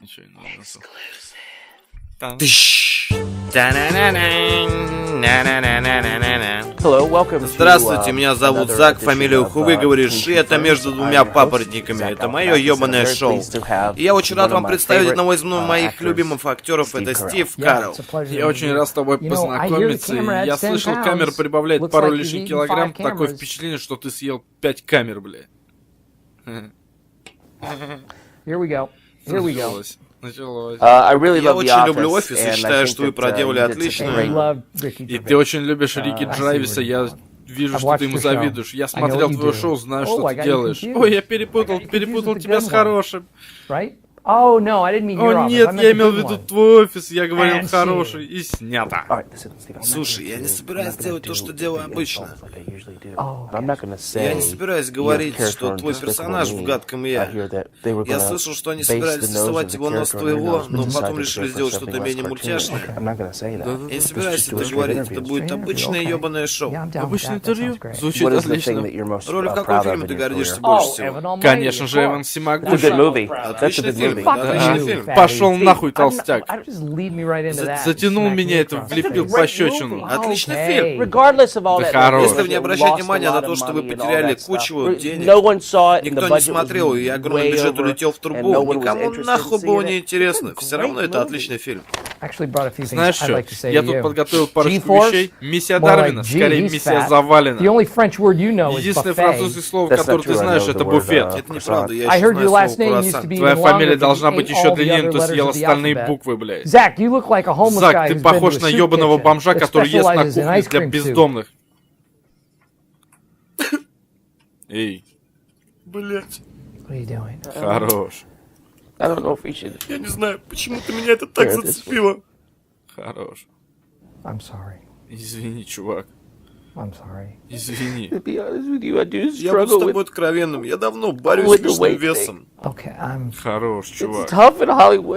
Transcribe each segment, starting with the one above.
Ничего не нужно. Здравствуйте, меня зовут Зак, фамилию Хувы говоришь, и это «Между двумя папоротниками». Это мое ёбаное шоу. И я очень рад вам представить одного из моих любимых актеров, это Стив Карелл. Я очень рад с тобой познакомиться. Я слышал, камера прибавляет пару лишних килограмм. Такое впечатление, что ты съел 5 камер, бля. Началось. Я очень люблю «Офис» и считаю, что вы проделали отлично. И ты очень любишь Рики Джервайса, я вижу, что ты ему завидуешь. Я смотрел твое шоу, знаю, что ты делаешь. Ой, я перепутал тебя с хорошим. О, нет, я имел в виду твой «Офис», я говорил «хороший», и снято. Слушай, я не собираюсь делать то, что делаю обычно. Я не собираюсь говорить, что твой персонаж в «Гадком я». Я слышал, что они собирались рисовать его нос твоего, но потом решили сделать что-то менее мультяшное. Я не собираюсь это говорить, это будет обычное ёбаное шоу. Обычное интервью? Звучит отлично. Роли в каком фильме ты гордишься больше всего? Конечно же, Эван Всемогущий. Отличный фильм. Отличный фильм. Пошел нахуй, толстяк. Затянул меня это, влепил пощечину. Отличный фильм. Да хорош. Если вы не обращаете внимания на то, что вы потеряли кучу денег, никто не смотрел, и огромный бюджет улетел в трубу, никому нахуй было не интересно. Все равно это отличный фильм. Знаешь что, я тут подготовил парочку вещей. Миссия Дарвина, скорее миссия завалена. Единственное французское слово, которое ты знаешь, это буфет. Это неправда, я еще знаю слово круассан. Твоя фамилия должна быть еще длиннее, но ты съел остальные буквы, блядь. Зак, ты похож на ёбаного бомжа, который ест на кухне для бездомных. Эй. Блять. Хорош. Я не знаю, почему ты меня это так зацепило. Хорош. Извини, чувак. Извини. Я буду с тобой откровенным. Я давно борюсь с лишним весом. Хорош, чувак.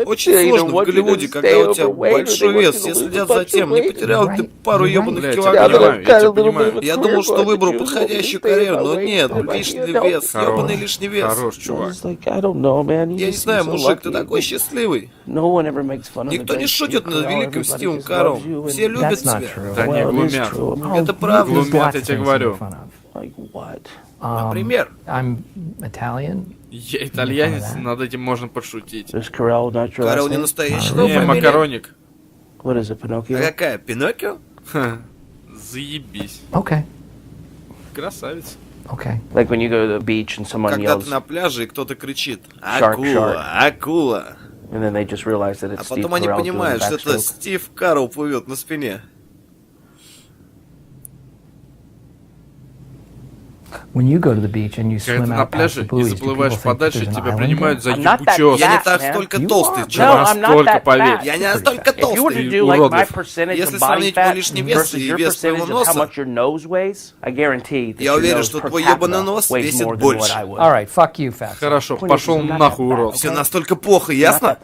Очень сложно в Голливуде, когда у тебя большой вес. Все следят за тем, не потерял ты пару ебаных килограмм. Я тебя понимаю. Я думал, что выбрал подходящую карьеру, но нет, лишний вес, ебаный лишний вес. Хорош, чувак. Я не знаю, мужик, ты такой счастливый. Никто не шутит над великим Стивом Кареллом. Все любят тебя. Да не глумят. Это правда. Глумят, я тебе говорю. Например. Я итальянец, над этим можно пошутить. Карелл не настоящий. Не, макароник. А какая, Пиноккио? Ха, заебись. Красавец. Когда ты на пляже и кто-то кричит «Акула! Акула!», а потом они понимают, что это Стив Карелл плывет на спине. Когда ты на пляже и заплываешь подальше, тебя принимают за ебучего. Я не так столько толстый, Не чувак. настолько, поверь. Я не настолько толстый. Ты уродлив. Если сравнить мой лишний вес и вес твоего носа, я уверен, что твой ебаный нос весит больше. Хорошо, пошел нахуй, урод. Все настолько плохо, ясно?